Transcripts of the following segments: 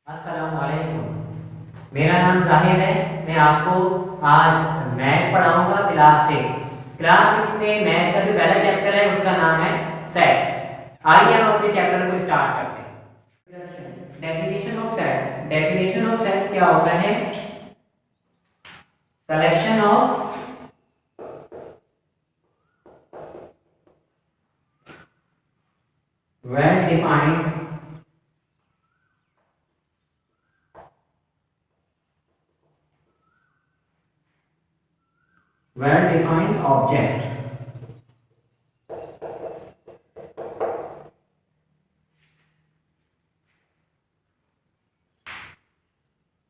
अस्सलामुअलैकुम। मेरा नाम जाहिद है। मैं आपको आज मैथ पढ़ाऊंगा क्लास 6 में मैथ का जो पहला चैप्टर है उसका नाम है सेट्स। आइए हम अपने चैप्टर को स्टार्ट करते हैं। डेफिनेशन ऑफ सेट क्या होता है? Collection of well defined object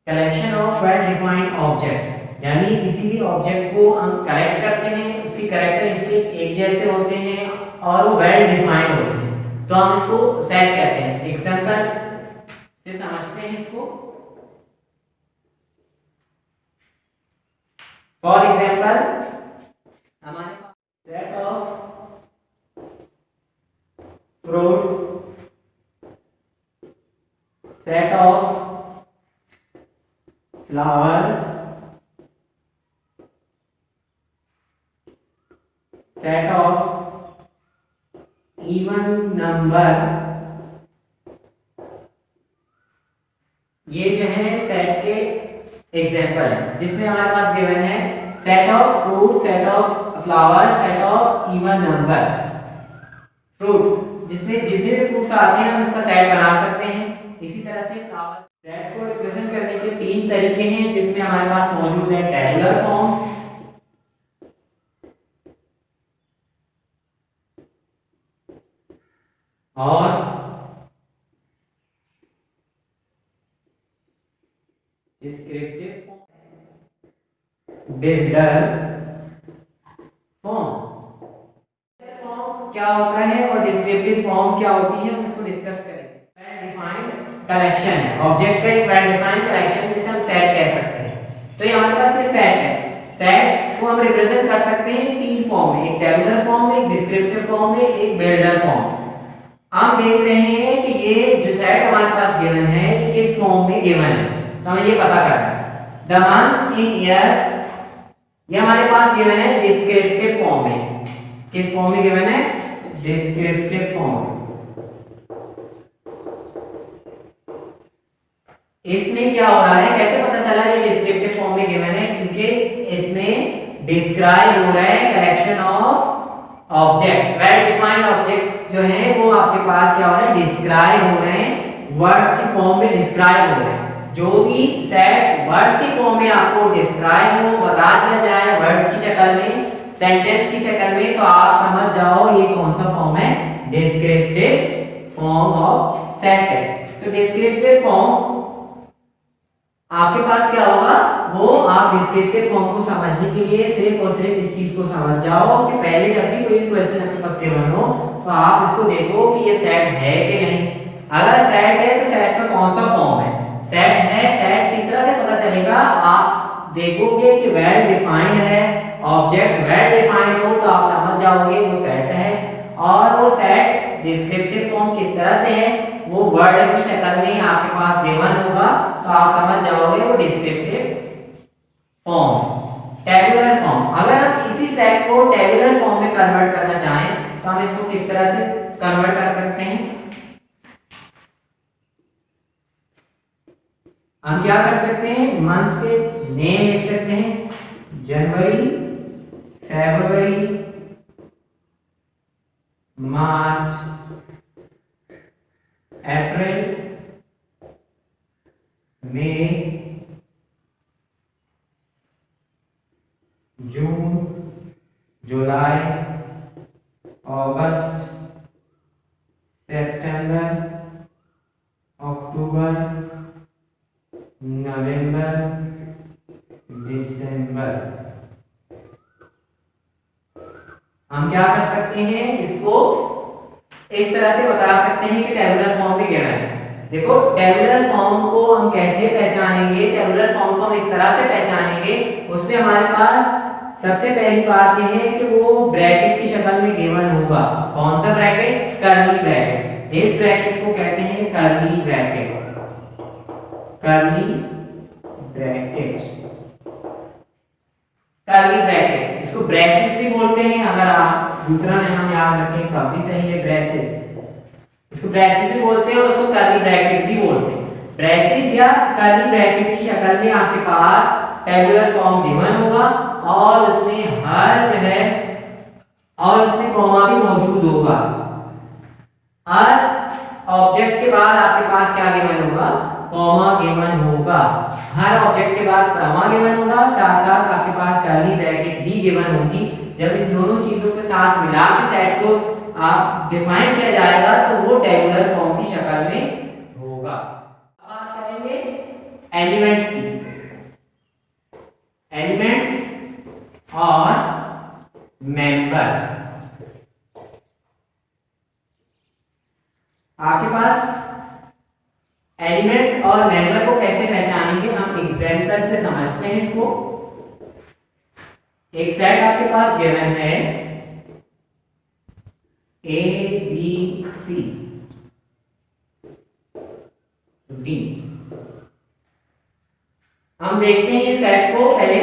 collection of well defined object, यानी किसी भी ऑब्जेक्ट को हम कलेक्ट करते हैं, उसकी कैरेक्टरिस्टिक एक जैसे होते हैं और वो वेल डिफाइंड होते हैं, तो हम इसको सेट कहते हैं। एग्जांपल से समझते हैं इसको। फॉर एग्जांपल हमारे पास set of fruits, set of flowers, set of even number, ये जो है सेट के एग्जांपल है, जिसमें हमारे पास गिवन है set of fruit, set of flower, set of even number. Fruit जिसमें जितने भी फ्रूट्स आते हैं हम इसका सेट बना सकते हैं। इसी तरह से फ्लावर सेट को रिप्रेजेंट करने के तीन तरीके हैं, जिसमें हमारे पास मौजूद है टेबुलर फॉर्म, और descriptive form, builder form. Form क्या होता है और डिस्क्रिप्टिव फॉर्म क्या होती है, हम इसको डिस्कस करेंगे। वेल डिफाइंड कलेक्शन है, ऑब्जेक्ट का एक वेल डिफाइंड कलेक्शन जिसे हम सेट कह सकते हैं। तो ये हमारे पास ये सेट है। सेट को हम रिप्रेजेंट कर सकते हैं तीन फॉर्म में, एक टेबुलर फॉर्म में, एक डिस्क्रिप्टिव फॉर्म में, एक बिल्डर फॉर्म। हम देख रहे हैं कि ये जो सेट हमारे पास गिवन है ये किस फॉर्म में गिवन है, तो हमें ये पता करना है। द मंथ इन ईयर ये हमारे पास गिवन है डिस्क्रिप्टिव फॉर्म में। किस फॉर्म में गिवन है? Descriptive form. इसमें क्या हो रहा है, कैसे पता चला ये डिस्क्रिप्टिव फॉर्म में गिवन है? क्योंकि इसमें डिस्क्राइब हो रहा है collection of objects. Well defined objects जो हैं वो आपके पास क्या हो रहे हैं? डिस्क्राइब हो रहे हैं, वर्ड्स की फॉर्म में डिस्क्राइब हो रहे हैं। जो भी सेट्स वर्ड्स की फॉर्म में आपको डिस्क्राइब हो, बता दिया जाए वर्ड्स की शक्ल में, सेंटेंस की शक्ल में, तो आप समझ जाओ ये कौन सा फॉर्म है? डिस्क्रिप्टिव फॉर्म ऑफ सेट है। तो डिस्क्रिप्टिव फॉर्म आपके पास क्या होगा, वो आप डिस्क्रिप्टिव फॉर्म को समझने के लिए सिर्फ और सिर्फ इस चीज को समझ जाओ कि पहले जब भी कोई क्वेश्चन आपके पास गिवन हो तो आप इसको देखो कि ये सेट है कि नहीं। अगर सेट है तो सेट का कौन सा फॉर्म है? सेट है, सेट किस तरह से पता चलेगा? आप देखोगे कि वेल डिफाइंड है, ऑब्जेक्ट वेल डिफाइंड हो तो आप समझ जाओगे वो सेट है। और वो सेट डिस्क्रिप्टिव फॉर्म किस तरह से है, वो वर्ड की शक्ल में आपके पास गिवन होगा तो आप समझ जाओगे वो डिस्क्रिप्टिव फॉर्म। टेबुलर फॉर्म, अगर हम इसी सेट को टेबुलर फॉर्म में कन्वर्ट करना चाहें तो हम इसको किस तरह से कन्वर्ट कर सकते हैं? हम क्या कर सकते हैं? मंथ्स के नेम लिख सकते हैं, जनवरी, फरवरी, मार्च, अप्रैल, मई, जून, जुलाई, अगस्त, सितंबर, अक्टूबर, नवंबर, दिसंबर। हम क्या कर सकते हैं? इसको इस तरह से बता सकते हैं कि टेबुलर फॉर्म में गिवन है। देखो टेबुलर फॉर्म को हम कैसे पहचानेंगे? टेबुलर फॉर्म को हम इस तरह से पहचानेंगे, उसमें हमारे पास सबसे पहली बात यह है कि वो ब्रैकेट की शक्ल में गिवन होगा। कौन सा ब्रैकेट? Curly bracket. इस ब्रैकेट को कहते हैं curly bracket. Curly bracket, curly bracket, इसको ब्रेसेस भी बोलते हैं, अगर आप दूसरा नाम याद रखें तब भी सही है, ब्रेसेस, इसको ब्रेसेस भी बोलते हैं और उसको कर्ली ब्रैकेट भी बोलते हैं। ब्रेसेस या कर्ली ब्रैकेट की शक्ल में आपके पास टेबुलर फॉर्म गिवन होगा और उसमें हर जो है और उसमें कॉमा भी मौजूद होगा। हर ऑब्जेक्ट के बाद आपके पास क्या गिवन होगा, कॉमा गिवन होगा। हर ऑब्जेक्ट के बाद कॉमा गिवन होगा, साथ साथ आपके पास कर्ली ब्रैकेट भी गिवन होगी। जब इन दोनों चीजों के साथ मिला के सेट को आप डिफाइन किया जाएगा तो वो टेबुलर फॉर्म की शक्ल में होगा। अब बात करेंगे एलिमेंट्स की। एलिमेंट्स और मेंबर, आपके पास एलिमेंट्स और मेंबर को कैसे पहचानेंगे, हम एग्जांपल से समझते हैं इसको। एक सेट आपके पास गिवन है A B C D। हम देखते हैं ये सेट को पहले,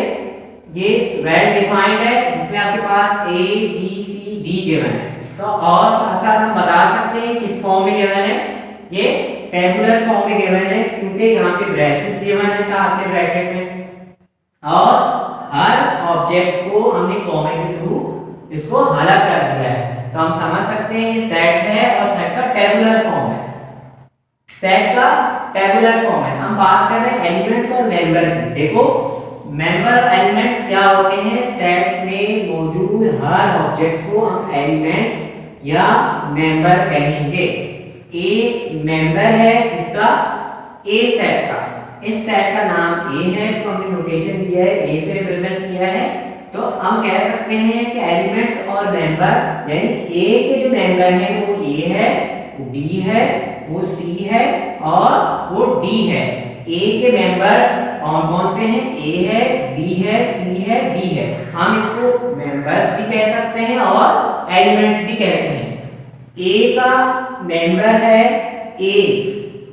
ये वेल डिफाइंड है जिसमें आपके पास A B C D given है। तो और साथ साथ हम बता सकते हैं किस फॉर्म में गिवन है, ये टेबुलर फॉर्म में गिवन है क्योंकि यहाँ पे ब्रेसेस गिवन है साथ में ब्रैकेट में और हर ऑब्जेक्ट को हमने कॉमा के थ्रू इसको अलग कर दिया है। तो हम समझ सकते हैं ये सेट है और सेट का टेबुलर फॉर्म है, सेट का टेबुलर फॉर्म है। हम बात कर रहे हैं एलिमेंट्स और मेंबर की। देखो मेंबर एलिमेंट्स क्या होते हैं, सेट में मौजूद हर ऑब्जेक्ट को हम एलिमेंट या मेंबर कहेंगे। ए मेंबर है इसका, ए सेट का, इस सेट का नाम ए है, इसको हमने नोटेशन दिया है, ए से रिप्रेजेंट किया है। तो हम कह सकते हैं कि एलिमेंट्स और मेंबर यानी ए के जो मेंबर हैं वो ए है, वो बी है, वो सी है और वो डी है। ए के मेंबर्स कौन कौन से हैं, ए है, बी है, सी है, डी है। हम इसको मेंबर्स भी कह सकते हैं और एलिमेंट्स भी कहते हैं। ए का मेंबर है ए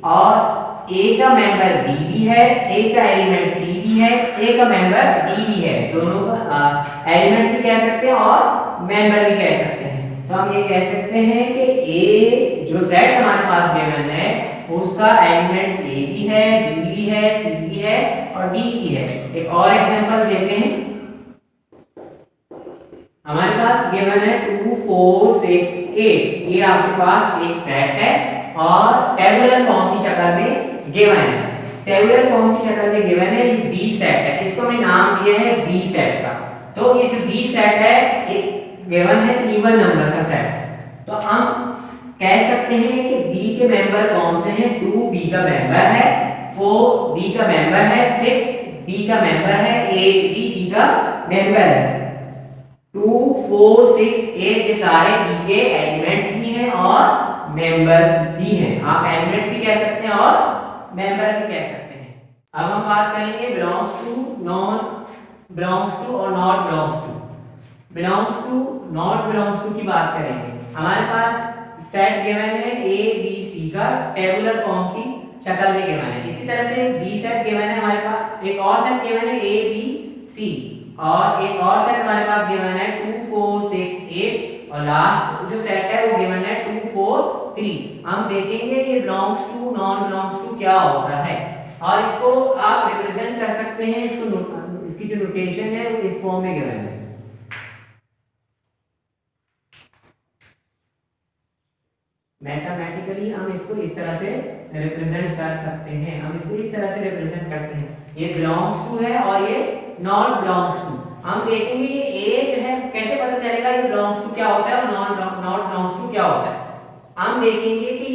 और ए का मेंबर बी भी है, ए का एलिमेंट सी भी है, ए का मेंबर डी भी है। दोनों का एलिमेंट्स भी कह सकते हैं और मेंबर भी कह सकते हैं। तो हम ये कह सकते हैं कि ए जो सेट हमारे पास गिवन है उसका एलिमेंट ए भी है, बी भी है, सी भी है और डी भी है। एक और एग्जांपल देते हैं, हमारे पास गिवन है 2 4 6 8। ये आपके पास एक सेट है और टेबुलर फॉर्म की शक्ल में गिवन है। टेबुलर फॉर्म की शक्ल में गिवन है, ये बी सेट है, इसको मैं नाम दिया है बी सेट का। तो ये जो बी सेट है एक गिवन है इवन नंबर का सेट। तो हम कह सकते हैं कि बी के मेंबर कौन से हैं, 2 बी का मेंबर है, 4 बी का मेंबर है, 6 बी का मेंबर है, 8 बी का मेंबर है। 2 4 6 8 ये सारे बी के एलिमेंट्स भी हैं और मेंबर्स भी हैं। आप एलिमेंट्स भी कह सकते हैं और मेंबर भी कह सकते हैं। अब हम बात करेंगे belongs to, non belongs to और not belongs to. Belongs to, not belongs to की बात करेंगे। हमारे पास सेट गिवन है ए बी सी का टेबुलर फॉर्म की शक्ल में गिवन है। इसी तरह से बी सेट गिवन है हमारे पास, एक और सेट गिवन है ए बी सी और एक और सेट हमारे पास गिवन है 2 4 6 8 और लास्ट जो सेट है वो गिवन है 2 4 3। हम देखेंगे ये belongs to non belongs to क्या होता है और इसको आप रिप्रेजेंट कर सकते हैं। इसको इसकी जो नोटेशन है वो इस फॉर्म में गिवन है। मैथमेटिकली हम इसको इस तरह से रिप्रेजेंट कर सकते हैं, हम इसको इस तरह से रिप्रेजेंट करते हैं। ये बिलोंग्स टू है और ये नॉट बिलोंग्स टू। हम देखेंगे ये ए जो है कैसे पता चलेगा ये बिलोंग्स टू क्या होता है और नॉट बिलोंग्स टू क्या होता है। हम देखेंगे कि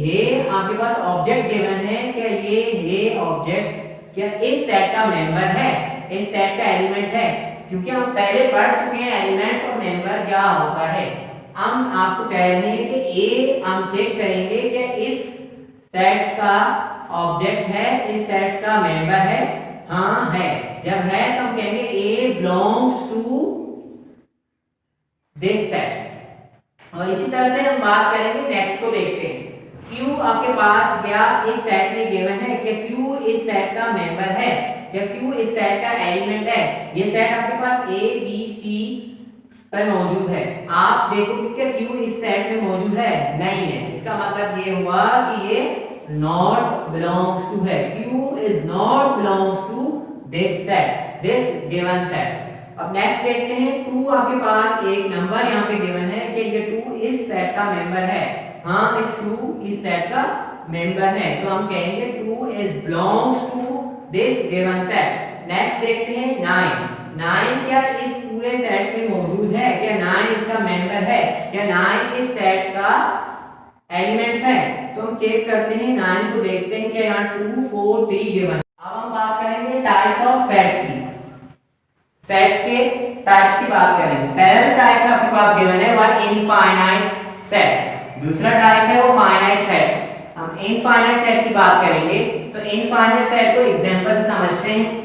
ये आपके पास ऑब्जेक्ट गिवन है, क्या ये ऑब्जेक्ट क्या इस सेट का मेंबर है, इस सेट का एलिमेंट है, क्योंकि हम पहले पढ़ चुके हैं एलिमेंट्स और मेंबर क्या होता है। हम आपको कह रहे हैं कि ए हम चेक करेंगे कि इस सेट्स का ऑब्जेक्ट है, इस सेट्स का मेंबर है, हाँ है। जब है तो हम कहेंगे ए बिलोंग्स टू दिस सेट। और इसी तरह से हम बात करेंगे नेक्स्ट को देखते हैं। Q आपके पास क्या इस सेट में गिवन है कि Q सेट का मेंबर है या क्यू इस सेट का एलिमेंट है। ये सेट आपके पास ए बी सी पर मौजूद है। आप देखोगे क्या क्यू इस सेट में मौजूद है? नहीं है। इसका मतलब ये हुआ कि ये नॉट बिलोंग्स टू है। Q is not belongs to this set, this given set. अब नेक्स्ट देखते हैं, 2 आपके पास एक नंबर यहाँ पे गिवन है कि ये 2 इस सेट का मेंबर है। हाँ, इस 2 इस सेट का मेंबर है, तो हम कहेंगे 2 is belongs to this given set. Next देखते हैं 9। 9 क्या इस पूरे सेट में मौजूद है? क्या 9 इसका मेंबर है? क्या 9 इस सेट का एलिमेंट्स है? तो हम चेक करते हैं 9 को, देखते हैं कि यहाँ 2 4 3 गिवन। अब हम बात करेंगे टाइप्स ऑफ सेट्स की। सेट्स के टाइप्स की बात करेंगे। पहला टाइप आपके पास गिवन है वन इनफाइनाइट सेट, दूसरा टाइप है वो फाइनाइट सेट। हम इनफाइनाइट सेट की बात करेंगे, तो इनफाइनाइट सेट को एग्जांपल से समझते हैं।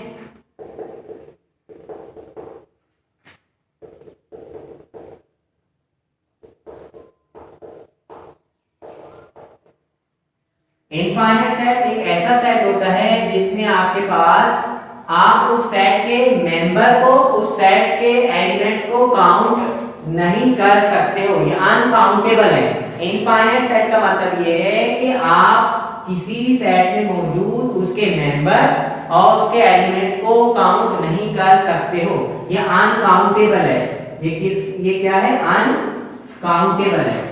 इनफाइनाइट सेट एक ऐसा सेट होता है जिसमें आपके पास आप उस सेट के मेंबर को, उस सेट के एलिमेंट्स को काउंट नहीं कर सकते हो, ये अनकाउंटेबल है। इनफाइनाइट सेट का मतलब ये है कि आप किसी भी सेट में मौजूद उसके मेंबर्स और उसके एलिमेंट्स को काउंट नहीं कर सकते हो, ये अनकाउंटेबल है। ये क्या है? अनकाउंटेबल है।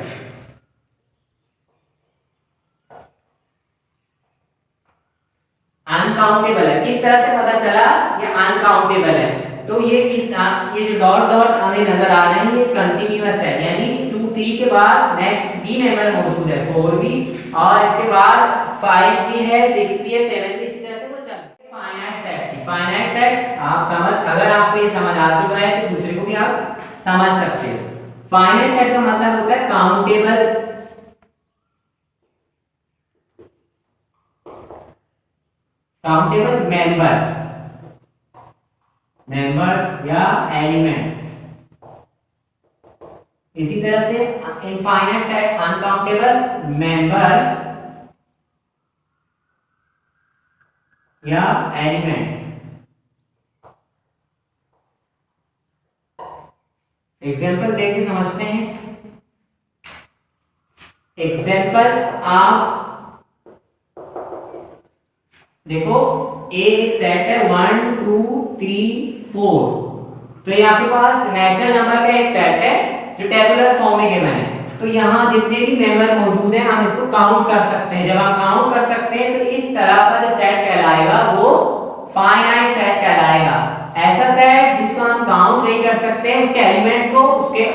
अनकाउंटेबल है। किस तरह से पता चला ये अनकाउंटेबल है? तो ये जो डॉट डॉट हमें नजर आ रहे हैं ये कंटीन्यूअस है, यानी 2 3 के बाद नेक्स्ट बी मेंबर मौजूद है, 4 भी, और इसके बाद 5 भी है, 6 भी है, 7 भी, इसी तरह से वो चल। फाइनाइट सेट, फाइनाइट सेट आप समझ, अगर आपको ये समझ आ चुका है तो दूसरे को भी आप समझ सकते हो। फाइनाइट सेट का मतलब होता है काउंटेबल, काउंटेबल मेंबर्स या एलिमेंट्स। इसी तरह से इनफाइनाइट सेट अनकाउंटेबल मेंबर्स या एलिमेंट्स। एग्जांपल देके समझते हैं। एग्जांपल आप देखो, एक सेट है 1 2 3 4, तो ये आपके पास नेशनल नंबर का एक सेट है जो टेबुलर फॉर्म में गिवन है। तो यहाँ जितने भी मेंबर मौजूद हैं हम इसको काउंट कर सकते हैं। जब हम काउंट कर सकते हैं तो इस तरह का जो सेट कहलाएगा वो फाइनाइट सेट कहलाएगा। ऐसा सेट जिसको हम काउंट नहीं कर सकते, उसके एलिमेंट्स को, उसके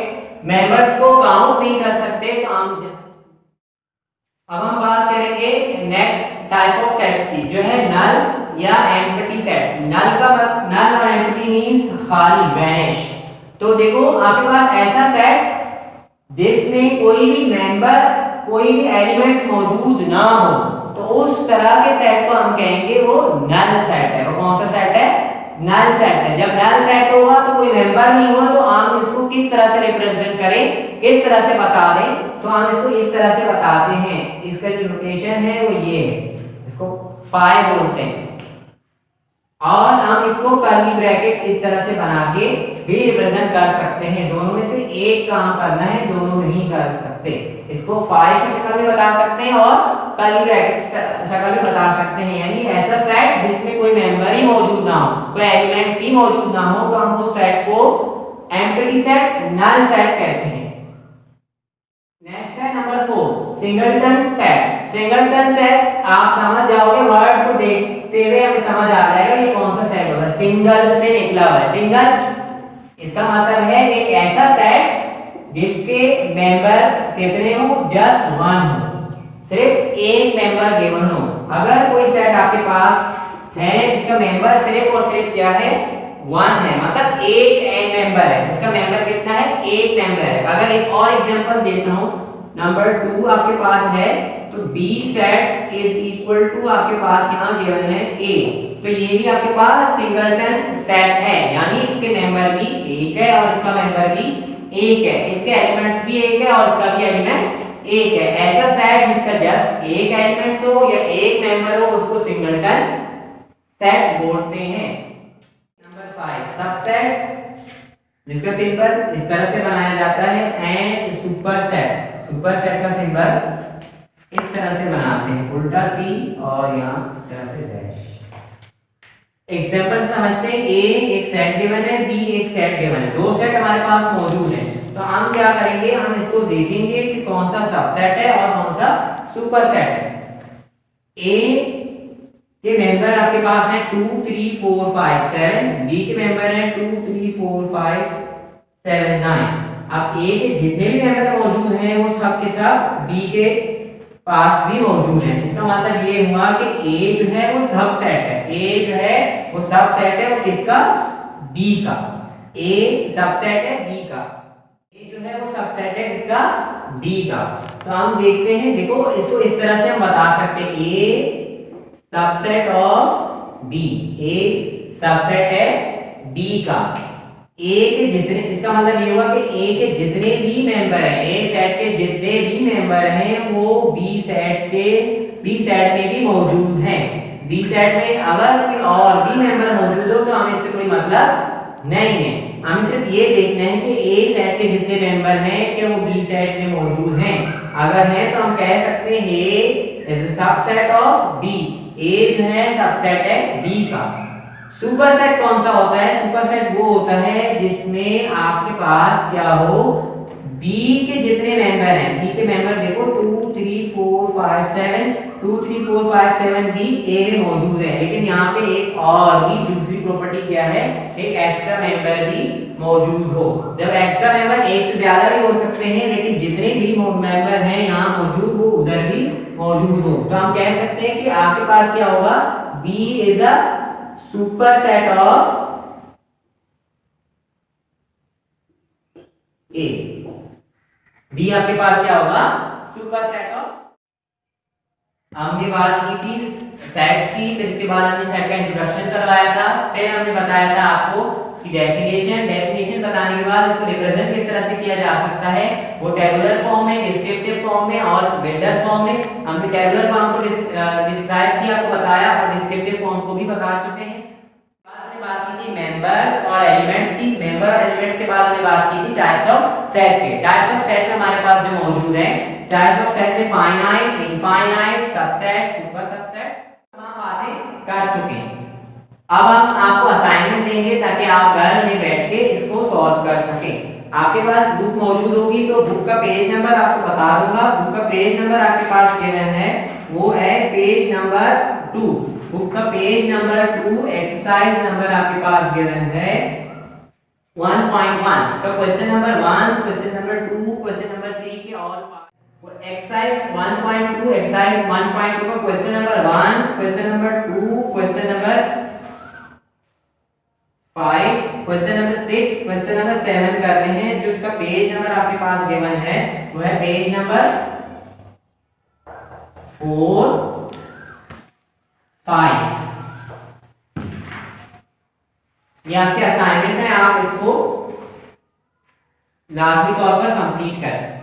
मेंबर्स को काउंट नहीं कर सकते, तो अब हम बात करेंगे नेक्स्ट टाइप ऑफ सेट्स की, जो है नल या एम्प्टी सेट। नल और एम्प्टी मींस खाली, वैनिश। तो देखो आपके पास ऐसा सेट जिसमें कोई भी मेंबर, कोई भी एलिमेंट्स मौजूद ना हो, तो उस तरह के सेट को हम कहेंगे वो नल सेट है। वो कौन सा सेट है? नल सेट है। जब नल सेट होगा तो कोई मेंबर नहीं होगा, तो हम इसको किस तरह से रिप्रेजेंट करें, किस तरह से बता दें, तो हम इसको इस तरह से बताते हैं। इसका जो नोटेशन है वो ये है, इसको 5 बोलते हैं, और हम इसको कर्ली ब्रैकेट इस तरह से बना के भी रिप्रेजेंट कर सकते हैं। दोनों में से एक काम करना है, दोनों नहीं कर सकते। इसको 5 की शक्ल में बता सकते हैं और कर्ली ब्रैकेट की शक्ल में बता सकते हैं। यानी ऐसा सेट जिसमें कोई मेंबर ही मौजूद ना हो, कोई एलिमेंट्स ही मौजूद ना हो, तो हम उस सेट को एम्प्टी सेट, नल सेट कहते हैं। नेक्स्ट है number 4, singleton set. Singleton set आप समझ जाओगे, वर्ड को देखते हुए हमें समझ आ जाएगा ये कौन सा सेट होगा। सिंगल से निकला हुआ है। सिंगल इसका मतलब है एक ऐसा सेट जिसके मेंबर कितने हो? जस्ट 1 हो, सिर्फ एक मेंबर गिवन हो। अगर कोई सेट आपके पास है जिसका मेंबर सिर्फ और सिर्फ क्या है? 1 है, मतलब एक मेंबर है। इसका मेंबर कितना है? एक मेंबर है। अगर एक और एग्जांपल देता हूं, नंबर 2 आपके पास है, तो B set is equal to आपके पास यहां गिवन है A, तो ये भी आपके पास सिंगलटन सेट है, यानी इसके मेंबर भी एक है और इसका मेंबर भी एक है, इसके एलिमेंट्स भी एक है और इसका भी एलिमेंट एक है। ऐसा सेट जिसका जस्ट एक एलिमेंट्स हो या एक मेंबर हो उसको सिंगलटन सेट बोलते हैं। नंबर 5 सबसेट, जिसका सिंबल इस तरह से बनाया जाता है एंड सुपरसेट। सुपरसेट का सिंबल इस तरह से बनाते हैं, उल्टा सी और यहाँ इस तरह से डैश। एग्जांपल समझते हैं, ए एक सेट गिवन है, बी एक सेट गिवन है, दो सेट हमारे पास मौजूद है। तो हम क्या करेंगे, हम इसको देखेंगे कि कौन सा सबसेट है और कौन सा सुपरसेट है। ए के मेंबर आपके पास हैं 2 3 4 5 7, बी के मेंबर हैं 2 3 4 5 7 9। अब ए के जितने भी मेंबर मौजूद हैं वो सब के सब बी के पास भी मौजूद है। इसका मतलब ये हुआ कि ए जो है वो सबसेट है, ए जो है वो सबसेट है, वो किसका, बी का। ए सबसेट है बी का, ए जो है वो सबसेट है किसका, बी का। तो हम देखते हैं, देखो इसको इस तरह से हम बता सकते हैं, A subset of B, A subset है बी का। ए के जितने, इसका मतलब ये हुआ कि ए के जितने भी मेंबर हैं, ए सेट के जितने भी मेंबर हैं वो बी सेट में भी मौजूद हैं। बी सेट में अगर कोई और भी मेंबर मौजूद हो तो हमें इससे कोई मतलब नहीं है, हमें सिर्फ ये देखना है कि ए सेट के जितने मेंबर हैं क्या वो बी सेट में मौजूद हैं। अगर हैं तो हम कह सकते हैं A is a subset of B, A जो है सबसेट है बी का। सुपरसेट कौन सा होता है, सुपरसेट वो होता है जिसमें आपके पास क्या हो, बी के जितने मेंबर हैं, बी के मेंबर देखो 2 3 4 5 7, 2 3 4 5 7 बी ए में मौजूद है, लेकिन यहाँ पे एक और भी दूसरी प्रॉपर्टी क्या है, एक एक्स्ट्रा मेंबर भी मौजूद हो। जब एक्स्ट्रा मेंबर एक से ज्यादा भी हो सकते हैं, लेकिन जितने भी मेंबर हैं यहाँ मौजूद वो उधर भी मौजूद हो, तो हम कह सकते हैं कि आपके पास क्या होगा, B is a superset of A, B आपके पास क्या होगा, superset of। हमने बात की थी सेट्स की, फिर इसके बाद हमने सेट का इंट्रोडक्शन करवाया था, फिर हमने बताया था आपको इसकी डेफिनेशन बताने के बाद इसको रिप्रेजेंट किस तरह से किया जा सकता है, वो टेबुलर फॉर्म में, डिस्क्रिप्टिव फॉर्म में और बिल्डर फॉर्म में। हमने टेबुलर फॉर्म को डिस्क्राइब किया, आपको बताया, और डिस्क्रिप्टिव फॉर्म को भी बता चुके हैं। बात की थी मेंबर्स और एलिमेंट्स की, मेंबर और एलिमेंट्स के बाद हमने बात की थी टाइप्स ऑफ सेट के। टाइप्स ऑफ सेट में हमारे पास जो मौजूद है, टाइप्स ऑफ सेट में finite, infinite, subset, super subset, हम बातें कर चुके हैं। अब हम आपको असाइनमेंट देंगे ताकि आप घर में बैठ के इसको सॉल्व कर सकें। आपके पास बुक मौजूद होगी तो बुक का पेज नंबर आपको बता दूंगा। बुक का पेज नंबर आपके पास गिवन है, वो है पेज नंबर 2। बुक का पेज नंबर 2, एक्सरसाइज नंबर आपके पास गिवन है 1.1। इसका question number 1, question number 2, question number 3 के ऑल एक्सरसाइज 1.2, एक्सरसाइज 1.2 का question number 1, question number 2, question number 5, question number 6, question number 7 करने हैं। जो इसका पेज नंबर आपके पास गिवन है वो है पेज नंबर 4 5। ये आपके असाइनमेंट है, आप इसको लाजमी तौर पर कंप्लीट करें।